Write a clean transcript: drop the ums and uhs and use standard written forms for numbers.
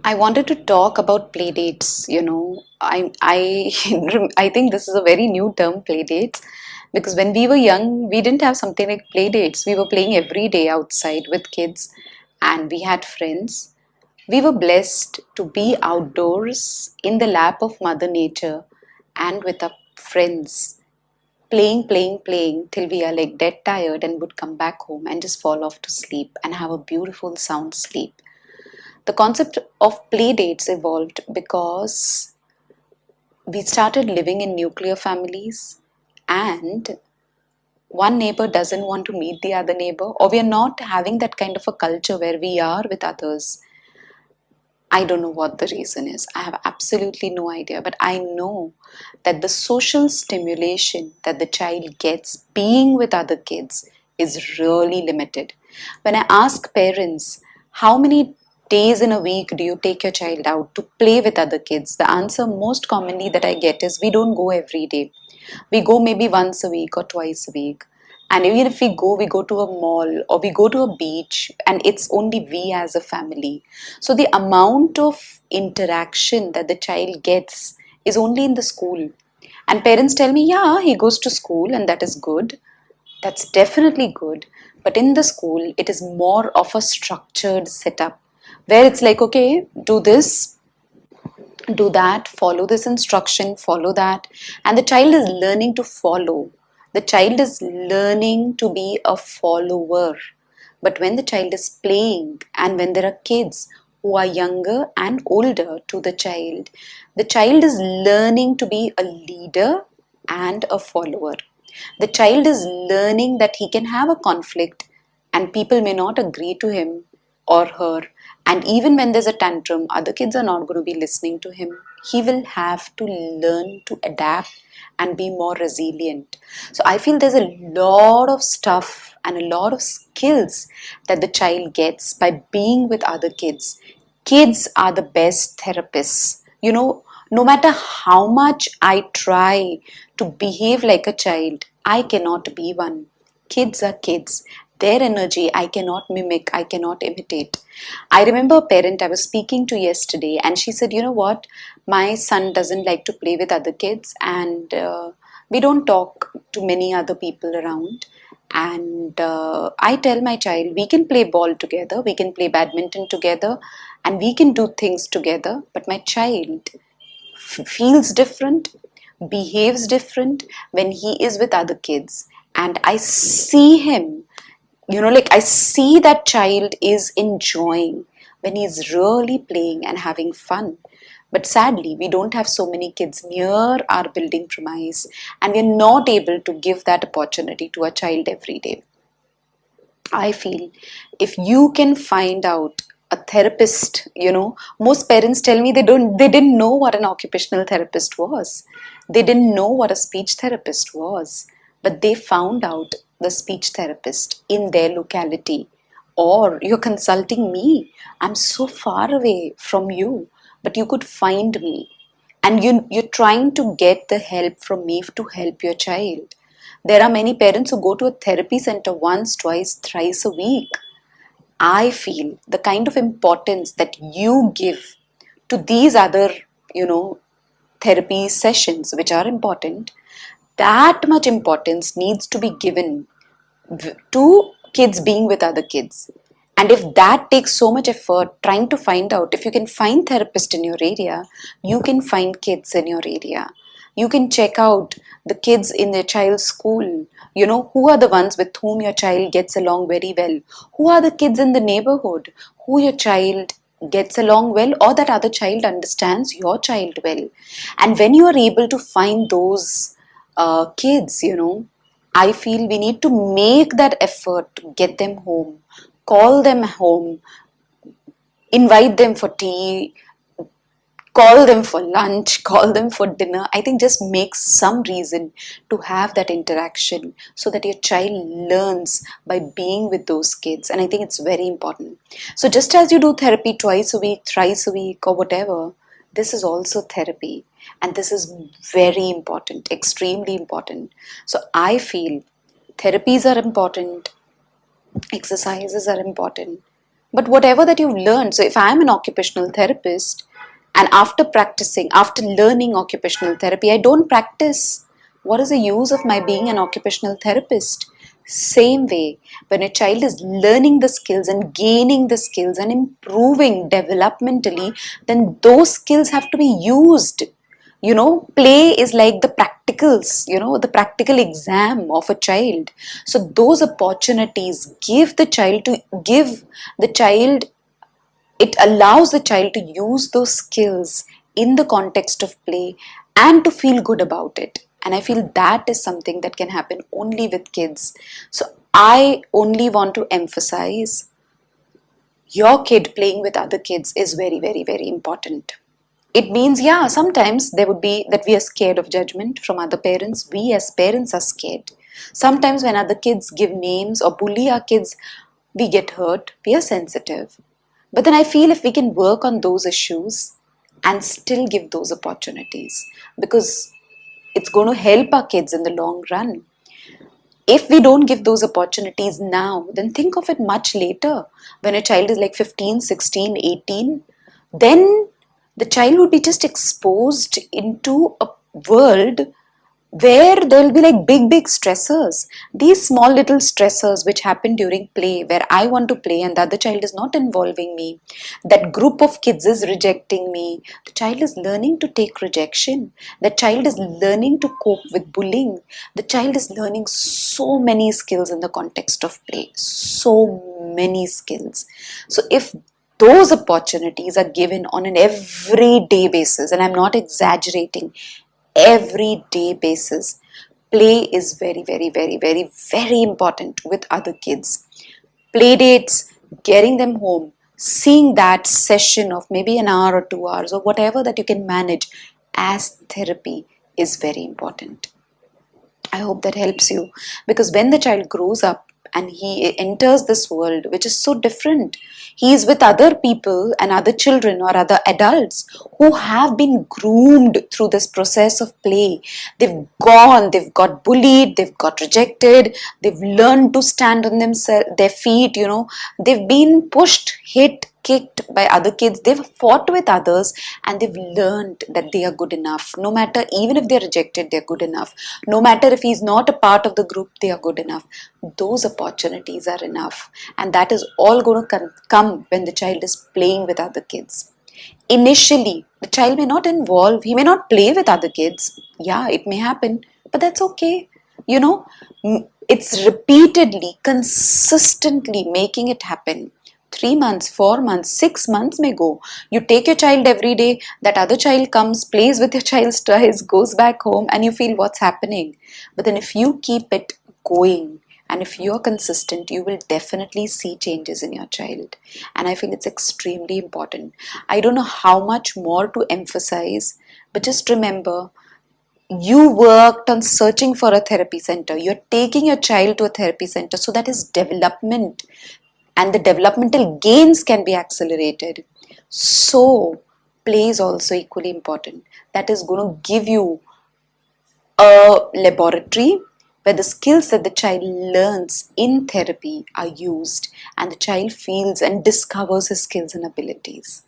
I wanted to talk about play dates. I think this is a very new term, play dates, because when we were young, we didn't have something like play dates. We were playing every day outside with kids, and we had friends. We were blessed to be outdoors in the lap of Mother Nature and with our friends, playing till we are like dead tired and would come back home and just fall off to sleep and have a beautiful sound sleep. The concept of play dates evolved because we started living in nuclear families, and one neighbor doesn't want to meet the other neighbor, or we are not having that kind of a culture where we are with others. I don't know what the reason is. I have absolutely no idea. But I know that the social stimulation that the child gets being with other kids is really limited. When I ask parents, how many days in a week do you take your child out to play with other kids? The answer most commonly that I get is we don't go every day. We go maybe once a week or twice a week. And even if we go to a mall or we go to a beach, and it's only we as a family. So the amount of interaction that the child gets is only in the school. And parents tell me, yeah, he goes to school and that is good. That's definitely good. But in the school, it is more of a structured setup where it's like, okay, do that, follow this instruction, follow that. And the child is learning to follow. The child is learning to be a follower. But when the child is playing and when there are kids who are younger and older to the child is learning to be a leader and a follower. The child is learning that he can have a conflict and people may not agree to him or her. And even when there's a tantrum, other kids are not going to be listening to him. He will have to learn to adapt and be more resilient. So I feel there's a lot of stuff and a lot of skills that the child gets by being with other kids. Kids are the best therapists. No matter how much I try to behave like a child, I cannot be one. Kids are kids. Their energy I cannot mimic, I cannot imitate. I remember a parent I was speaking to yesterday, and she said, you know what? My son doesn't like to play with other kids, and we don't talk to many other people around. And I tell my child, we can play ball together, we can play badminton together, and we can do things together. But my child feels different, behaves different when he is with other kids. And I see him, like I see that child is enjoying when he's really playing and having fun. But sadly, we don't have so many kids near our building premise, and we're not able to give that opportunity to a child every day. I feel if you can find out a therapist, most parents tell me they didn't know what an occupational therapist was. They didn't know what a speech therapist was, but they found out the speech therapist in their locality. Or you're consulting me. I'm so far away from you, but you could find me. And you're trying to get the help from me to help your child. There are many parents who go to a therapy center once, twice, thrice a week. I feel the kind of importance that you give to these other, you know, therapy sessions, which are important, that much importance needs to be given to kids being with other kids. And if that takes so much effort trying to find out, if you can find therapists in your area, you can find kids in your area. You can check out the kids in their child's school. Who are the ones with whom your child gets along very well? Who are the kids in the neighborhood who your child gets along well, or that other child understands your child well? And when you are able to find those kids, I feel we need to make that effort to get them home, call them home, invite them for tea, call them for lunch, call them for dinner. I think just make some reason to have that interaction so that your child learns by being with those kids. And I think it's very important. So just as you do therapy twice a week, thrice a week, or whatever, this is also therapy. And this is very important, extremely important. So I feel therapies are important, exercises are important, But whatever that you've learned, so if I am an occupational therapist and after practicing, after learning occupational therapy, I don't practice, what is the use of my being an occupational therapist? Same way, when a child is learning the skills and gaining the skills and improving developmentally, then those skills have to be used. Play is like the practicals, the practical exam of a child. So those opportunities give the child, it allows the child to use those skills in the context of play and to feel good about it. And I feel that is something that can happen only with kids. So I only want to emphasize, your kid playing with other kids is very, very, very important. It means, yeah, sometimes there would be that we are scared of judgment from other parents. We as parents are scared. Sometimes when other kids give names or bully our kids, we get hurt. We are sensitive. But then I feel if we can work on those issues and still give those opportunities, because it's going to help our kids in the long run. If we don't give those opportunities now, then think of it much later. When a child is like 15, 16, 18, then the child would be just exposed into a world where there will be like big, big stressors. These small little stressors which happen during play, where I want to play and the other child is not involving me, that group of kids is rejecting me, the child is learning to take rejection, the child is learning to cope with bullying, the child is learning so many skills in the context of play, so many skills. So if those opportunities are given on an everyday basis, and I'm not exaggerating, everyday basis, play is very, very, very, very, very important with other kids. Play dates, getting them home, seeing that session of maybe an hour or 2 hours or whatever that you can manage as therapy is very important. I hope that helps you, because when the child grows up and he enters this world which is so different, he is with other people and other children or other adults who have been groomed through this process of play. They've got bullied, they've got rejected, they've learned to stand on their feet, they've been pushed, hit, kicked by other kids, they've fought with others, and they've learned that they are good enough. No matter, even if they're rejected, they're good enough. No matter if he's not a part of the group, they are good enough. Those opportunities are enough, and that is all going to come when the child is playing with other kids. Initially, the child may not involve, he may not play with other kids. Yeah, it may happen, but that's okay. It's repeatedly, consistently making it happen. 3 months, 4 months, 6 months may go. You take your child every day, that other child comes, plays with your child's toys, goes back home, and you feel what's happening. But then if you keep it going, and if you're consistent, you will definitely see changes in your child. And I feel it's extremely important. I don't know how much more to emphasize, but just remember, you worked on searching for a therapy center. You're taking your child to a therapy center so that his development and the developmental gains can be accelerated. So, play is also equally important. That is going to give you a laboratory where the skills that the child learns in therapy are used and the child feels and discovers his skills and abilities.